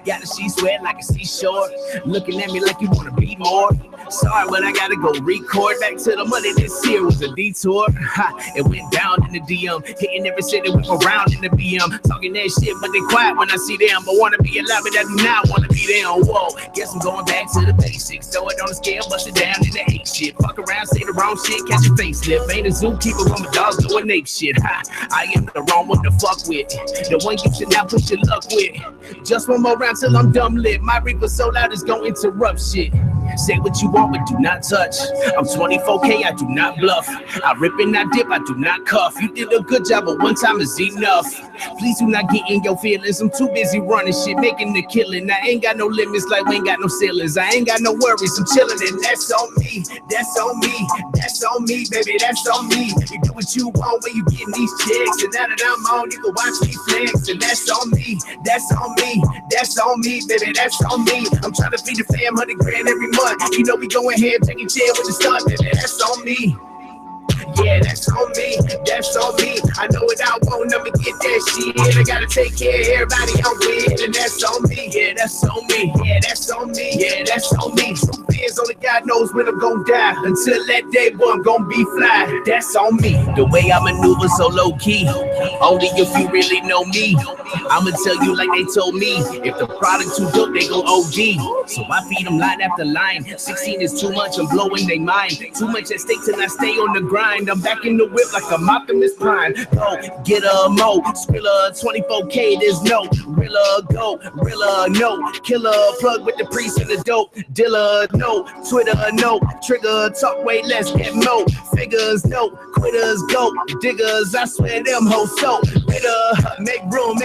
Got the sheets wet like a seashore. Looking at me like you wanna be more. Sorry, but I gotta go record. Back to the money this year was a detour. Ha, it went down in the DM. Hitting every city, whip around in the BM. Talking that shit, but they quiet when I see them. I wanna be alive, but I do not wanna be them. Whoa, guess I'm going back to the basics. Throw it on the scale, bust it down in the 8 shit. Fuck around, say the wrong shit, catch a facelift. Ain't a zookeeper when my dogs doing ape shit. Ha, I am the wrong one to fuck with. The one you should not put your luck with. Just one more round till I'm dumb lit. My reaper so loud it's gonna interrupt shit. Say what you want, but do not touch. I'm 24K, I do not bluff. I rip and I dip, I do not cuff. You did a good job, but one time is enough. Please do not get in your feelings. I'm too busy running shit, making the killing. I ain't got no limits, like we ain't got no ceilings. I ain't got no worries, I'm chilling, and that's on me. That's on me. That's on me, baby. That's on me. You do what you want when you getting these checks, and now that I'm on, you can watch me flex, and that's on me. That's on me. That's on me, baby. That's on me. I'm trying to feed the fam 100 grand every month. You know we going ahead, taking chair with the stunt, baby. That's on me. Yeah, that's on me. That's on me. I know what I want, I'ma get that shit. I gotta take care of everybody I'm with, and that's on me. Yeah, that's on me. Yeah, that's on me. Yeah, that's on me. Some fears only God knows when I'm gonna die. Until that day, boy, I'm gonna be fly. That's on me. The way I maneuver so low key. Only if you really know me. I'ma tell you like they told me. If the product too dope, they go OD. So I feed them line after line. 16 is too much, I'm blowing they mind. Too much at stake till I stay on the grind. I'm back in the whip like I'm Optimus Prime. Go get a mo, Skrilla 24K. There's no Rilla, go Rilla, no killer. Plug with the priest and the dope dealer. No Twitter, no trigger. Talk way less, get mo figures. No quitters, go diggers. I swear them hoes so bitter. Make room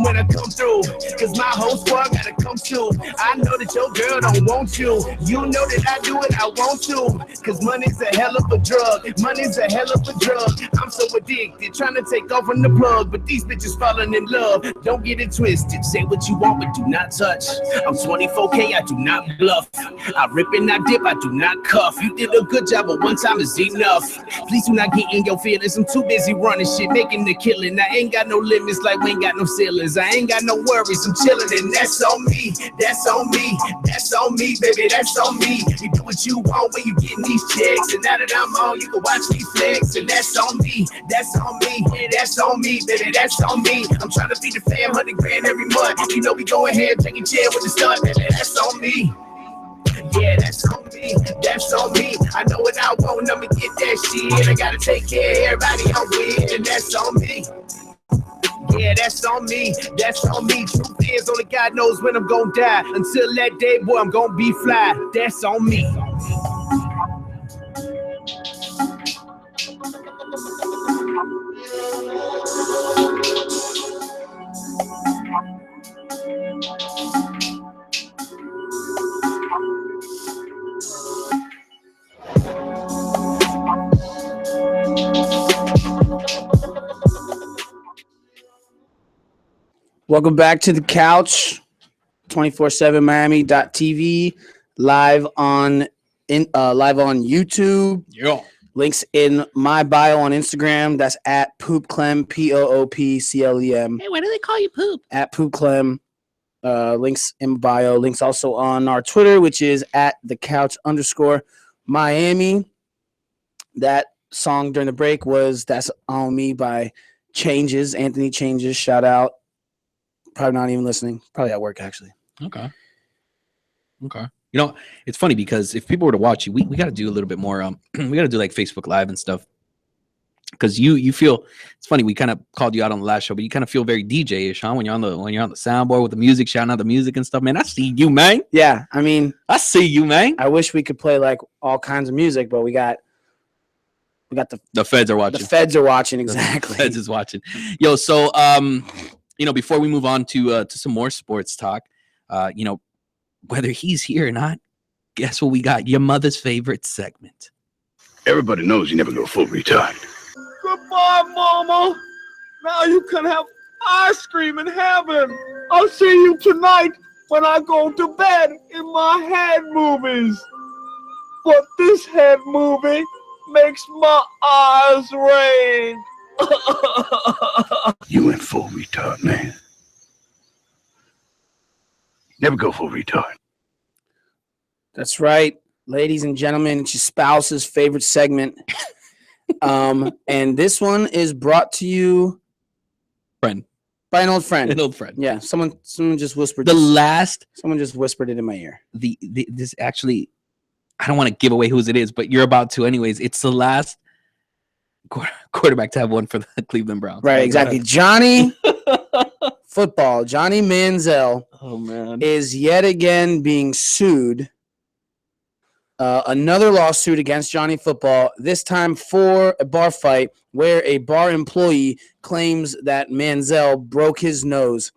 when I come through. Cause my whole squad gotta come through. I know that your girl don't want you. You know that I do what I want to. Cause money's a hell of a drug. Money's a hell of a drug. I'm so addicted, trying to take off on the plug, but these bitches falling in love. Don't get it twisted. Say what you want, but do not touch. I'm 24K, I do not bluff. I rip and I dip, I do not cuff. You did a good job, but one time is enough. Please do not get in your feelings. I'm too busy running shit, making the killing. I ain't got no limits, like we ain't got no ceilings. I ain't got no worries, I'm chilling, and that's on me. That's on me. That's on me, baby. That's on me. You do what you want when you getting these checks, and now that I'm on, you can watch me flex, and that's on me. That's on me. That's on me, baby. That's on me. I'm trying to feed the fam 100 grand every month. You know we go ahead, taking chair with the stunt, baby. That's on me. Yeah, that's on me. That's on me. I know what I want, I'ma get that shit. I gotta take care of everybody I'm with, and that's on me. Yeah, that's on me. That's on me. Truth is, only God knows when I'm gonna die. Until that day, boy, I'm gonna be fly. That's on me. Welcome back to the couch, 247miami.tv, live on YouTube. Yeah. Links in my bio on Instagram. That's at PoopClem, POOPCLEM. Hey, why do they call you Poop? At PoopClem. Links in bio. Links also on our Twitter, which is at @thecouch_Miami. That song during the break was That's On Me by Changes. Anthony Changes. Shout out. Probably not even listening. Probably at work, actually. Okay. You know, it's funny because if people were to watch you, we got to do a little bit more. We got to do like Facebook Live and stuff. Because you feel, it's funny, we kind of called you out on the last show, but you kind of feel very DJ-ish, huh? When you're on the soundboard with the music, shouting out the music and stuff, man. I see you, man. Yeah, I mean, I see you, man. I wish we could play like all kinds of music, but we got the feds are watching. The feds are watching, exactly. The feds is watching. Yo, so before we move on to some more sports talk, whether he's here or not, guess what we got? Your mother's favorite segment. Everybody knows you never go full retard. Goodbye, Mama. Now you can have ice cream in heaven. I'll see you tonight when I go to bed in my head movies. But this head movie makes my eyes rain. You went full retard, man. Never go full retard. That's right, ladies and gentlemen. It's your spouse's favorite segment. And this one is brought to you by an old friend. An old friend. Yeah, someone just whispered. Someone just whispered it in my ear. This actually, I don't want to give away whose it is, but you're about to anyways. It's the last quarterback to have one for the Cleveland Browns. Right, exactly. Johnny Football, Johnny Manziel, is yet again being sued. Another lawsuit against Johnny Football, this time for a bar fight where a bar employee claims that Manziel broke his nose.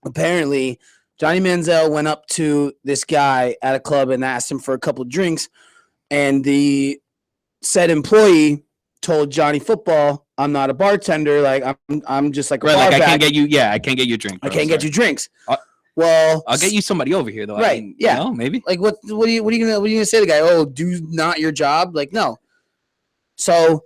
Apparently, Johnny Manziel went up to this guy at a club and asked him for a couple of drinks, and the said employee told Johnny Football, "I'm not a bartender. Like I'm just like a bar like I back. can't get you. Yeah, I can't get you a drink. I can't get you drinks." Well, I'll get you somebody over here though. Right? I mean, yeah. Maybe. Like what are you gonna say to the guy? Oh, do not your job? Like no. So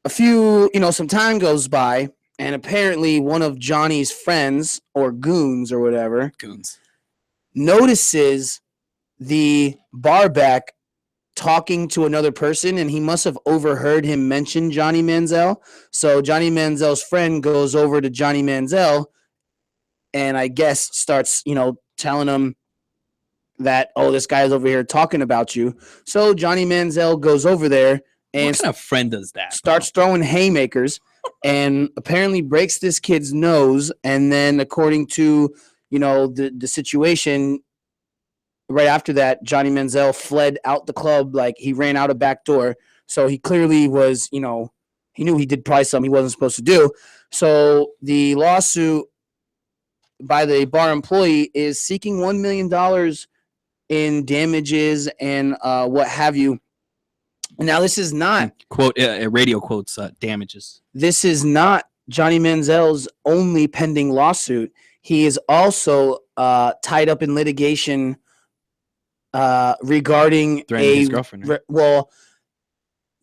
a few, some time goes by, and apparently one of Johnny's friends or goons or whatever notices the bar back talking to another person, and he must have overheard him mention Johnny Manziel. So Johnny Manziel's friend goes over to Johnny Manziel and I guess starts, telling him that, oh, this guy's over here talking about you. So Johnny Manziel goes over there and what kind of friend does that? Starts throwing haymakers and apparently breaks this kid's nose. And then according to, the situation, right after that, Johnny Manziel fled out the club. Like he ran out a back door. So he clearly was, he knew he did probably something he wasn't supposed to do. So the lawsuit by the bar employee is seeking $1 million in damages and what have you. Now, this is not radio quotes damages. This is not Johnny Manziel's only pending lawsuit. He is also tied up in litigation regarding his girlfriend. Right? Well,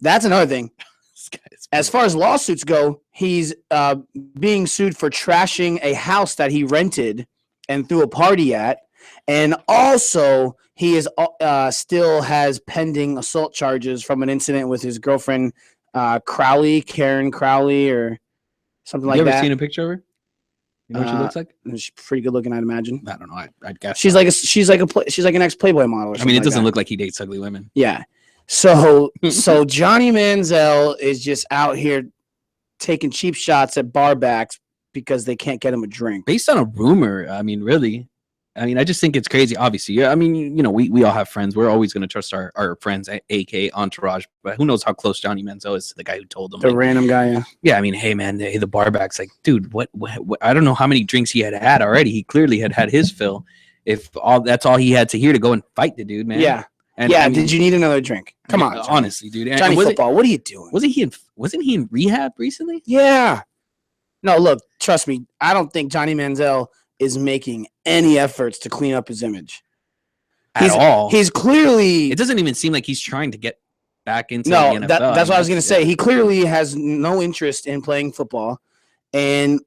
that's another thing. As far as lawsuits go, he's being sued for trashing a house that he rented and threw a party at. And also, he is still has pending assault charges from an incident with his girlfriend, Karen Crowley, or something like that. You ever seen a picture of her? You know what she looks like? She's pretty good looking, I'd imagine. I don't know. I'd guess she's like an ex Playboy model. I mean, it doesn't look like he dates ugly women. Yeah. So Johnny Manziel is just out here taking cheap shots at bar backs because they can't get him a drink. Based on a rumor, I mean, really. I mean, I just think it's crazy. Obviously, yeah. I mean, we all have friends. We're always going to trust our friends, aka entourage. But who knows how close Johnny Manziel is to the guy who told him? The random guy, yeah. Yeah, I mean, hey man, the bar back's like, dude, what? I don't know how many drinks he had already. He clearly had his fill. If that's all he had to hear to go and fight the dude, man. Yeah. And, yeah. I mean, did you need another drink? Come on, Johnny. Honestly, dude. Johnny Football, what are you doing? Wasn't he in rehab recently? Yeah. No, look, trust me. I don't think Johnny Manziel is making any efforts to clean up his image at all. He's clearly. It doesn't even seem like he's trying to get back into No, the NFL. that's what I was going to say. He clearly has no interest in playing football. And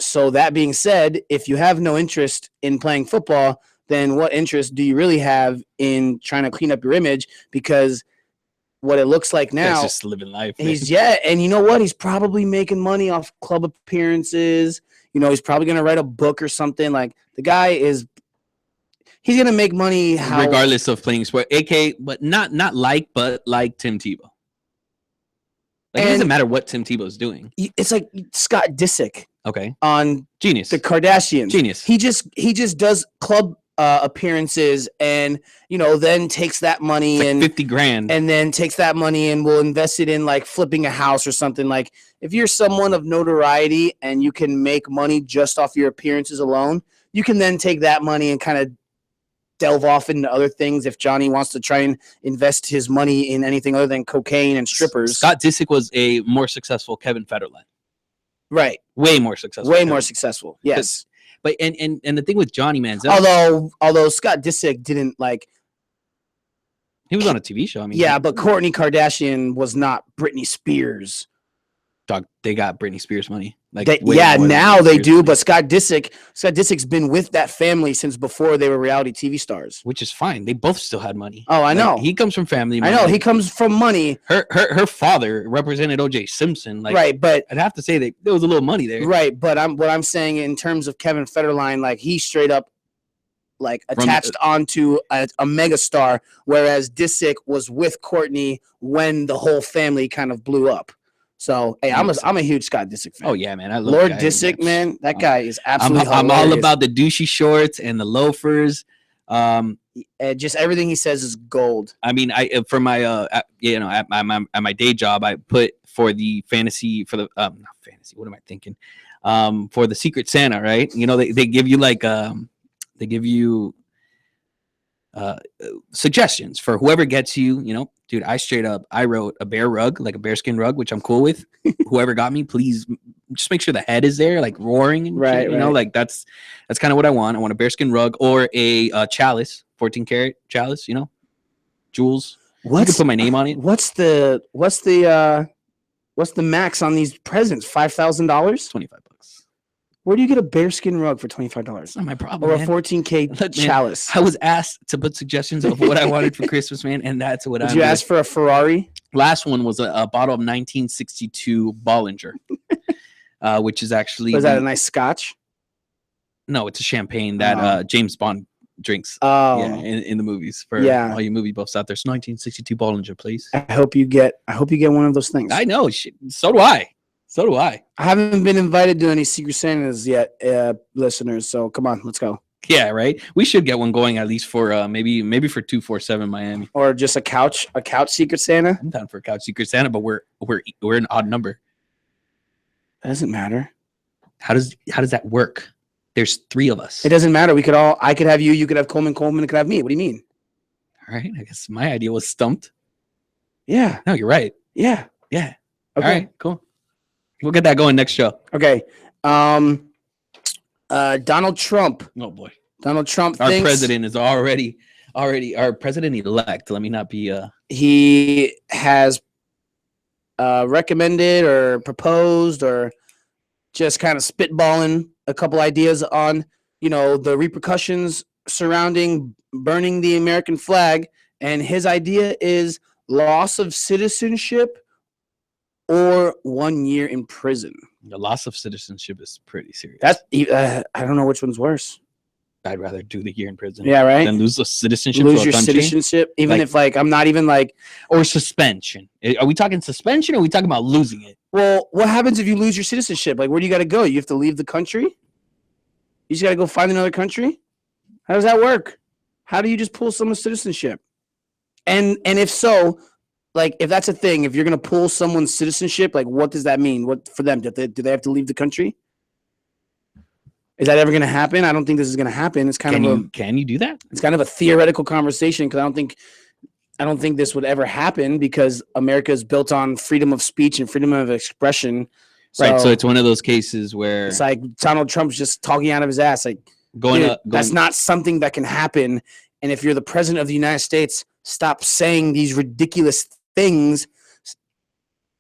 so that being said, if you have no interest in playing football, then what interest do you really have in trying to clean up your image? Because what it looks like now, he's just living life. And you know what? He's probably making money off club appearances. You know, he's probably going to write a book or something. Like, the guy he's going to make money regardless of playing sport. But not like Tim Tebow. Like, it doesn't matter what Tim Tebow's doing. It's like Scott Disick. Okay. On Genius. The Kardashians. Genius. He just does club appearances and, you know, then takes that money like and $50,000 and then takes that money and will invest it in like flipping a house or something. Like, if you're someone of notoriety and you can make money just off your appearances alone, you can then take that money and kind of delve off into other things if Johnny wants to try and invest his money in anything other than cocaine and strippers. Scott Disick was a more successful Kevin Federline. Right. Way more successful. More successful. Yes. But and the thing with Johnny Manziel, although Scott Disick didn't like, he was on a TV show. I mean, yeah, but Kourtney Kardashian was not Britney Spears. Dog, they got Britney Spears money. Like, now they do. But Scott Disick's been with that family since before they were reality TV stars, which is fine. They both still had money. Oh, I know. He comes from family money. I know he comes from money. Her father represented O.J. Simpson. Like, right, but I'd have to say that there was a little money there. Right, but what I'm saying in terms of Kevin Federline, like, he straight up like attached onto a megastar, whereas Disick was with Kourtney when the whole family kind of blew up. So, hey, I'm a huge Scott Disick fan. Oh yeah, man, I love Lord Disick, man. That guy is absolutely. I'm all about the douchey shorts and the loafers. Just everything he says is gold. I mean, for my at my day job, I put for the fantasy for the not fantasy. What am I thinking? For the Secret Santa, right? You know, they give you like they give you suggestions for whoever gets you, you know. Dude, I wrote a bear rug, like a bearskin rug, which I'm cool with. Whoever got me, please just make sure the head is there, like roaring and shit, you know, like that's kind of what I want. I want a bearskin rug or a chalice, 14 karat chalice, you know, jewels. You can put my name on it. What's the max on these presents? $5,000? $25. Where do you get a bearskin rug for $25? Not my problem. Or a man. 14K chalice. I was asked to put suggestions of what I wanted for Christmas, man, and that's what I. Did you ask for a Ferrari? Last one was a bottle of 1962 Bollinger, which is actually. Was that a nice scotch? No, it's a champagne that James Bond drinks. Oh, yeah, in the movies for all you movie buffs out there. It's 1962 Bollinger, please. I hope you get one of those things. I know. So do I. I haven't been invited to any Secret Santas yet, listeners. So come on, let's go. Yeah, right. We should get one going at least for maybe for 247 Miami, or just a couch Secret Santa. I'm down for a couch Secret Santa, but we're an odd number. That doesn't matter. How does that work? There's 3 of us. It doesn't matter. I could have you could have Coleman, it could have me. What do you mean? All right. I guess my idea was stumped. Yeah. No, you're right. Yeah. Okay. All right. Cool. We'll get that going next show. Okay. Donald Trump. Oh boy. Donald Trump. Our president is already our president-elect. Let me not be. He has recommended or proposed or just kind of spitballing a couple ideas on, you know, the repercussions surrounding burning the American flag, and his idea is loss of citizenship or 1 year in prison. The loss of citizenship is pretty serious. That's I don't know which one's worse. I'd rather do the year in prison. Yeah, right. Than lose the citizenship. Lose your citizenship, even if I'm not even or suspension. Are we talking suspension or are we talking about losing it? Well, what happens if you lose your citizenship? Like, where do you got to go? You have to leave the country? You just got to go find another country? How does that work? How do you just pull someone's citizenship? And if so, like, if that's a thing, if you're going to pull someone's citizenship, like, what does that mean? What for them? Do they have to leave the country? Is that ever going to happen? I don't think this is going to happen. It's can you do that? It's kind of a theoretical conversation because I don't think this would ever happen because America is built on freedom of speech and freedom of expression. Right. So it's one of those cases where it's like Donald Trump's just talking out of his ass. Like, that's not something that can happen And if you're the president of the United States, stop saying these ridiculous things.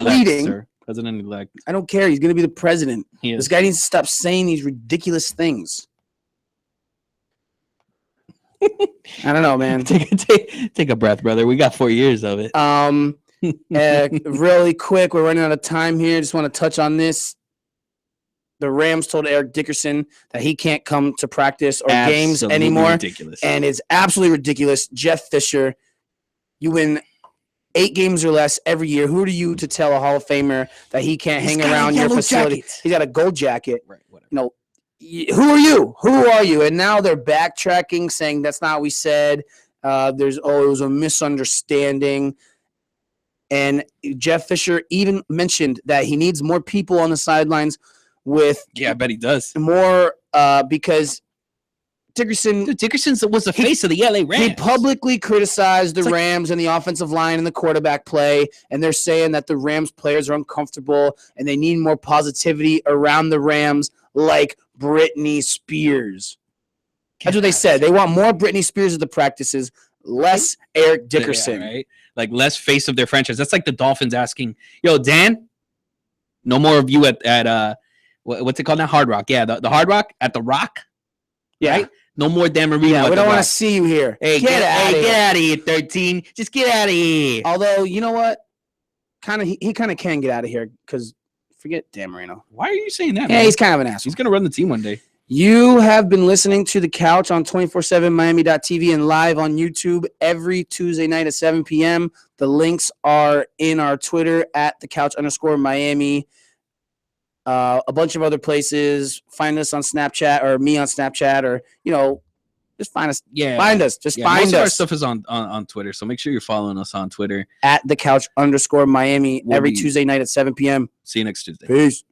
President-elect. I don't care. He's going to be the president. This guy needs to stop saying these ridiculous things. I don't know, man. Take a breath, brother. We got 4 years of it. Really quick, we're running out of time here. Just want to touch on this. The Rams told Eric Dickerson that he can't come to practice or games anymore. Ridiculous. And it's absolutely ridiculous. Jeff Fisher, you win 8 games or less every year. Who are you to tell a Hall of Famer that he can't hang around your facility? He's got a gold jacket. Right, whatever. You know, who are you? Who are you? And now they're backtracking, saying that's not what we said. It was a misunderstanding. And Jeff Fisher even mentioned that he needs more people on the sidelines with I bet he does. More because Dickerson was the face of the LA Rams. He publicly criticized the Rams and the offensive line and the quarterback play, and they're saying that the Rams players are uncomfortable and they need more positivity around the Rams, like Britney Spears. That's what they said. They want more Britney Spears at the practices, less Eric Dickerson. Yeah, right? Like less face of their franchise. That's like the Dolphins asking, "Yo, Dan, no more of you at what's it called now? Hard Rock. Yeah, the Hard Rock at the Rock. Yeah. Right? No more Dan Marino. Yeah, we don't want to see you here. Hey, get out of here, 13. Just get out of here. Although, you know what? He kind of can get out of here because forget Dan Marino. Why are you saying that? Yeah, man? he's kind of an asshole. He's going to run the team one day. You have been listening to The Couch on 247miami.tv and live on YouTube every Tuesday night at 7 p.m. The links are in our Twitter at @thecouch_Miami. A bunch of other places. Find us on Snapchat or me on Snapchat or, just find us. Yeah. Find us. Just find most us. Of our stuff is on Twitter, so make sure you're following us on Twitter. @thecouch_Miami every Tuesday night at 7 p.m. See you next Tuesday. Peace.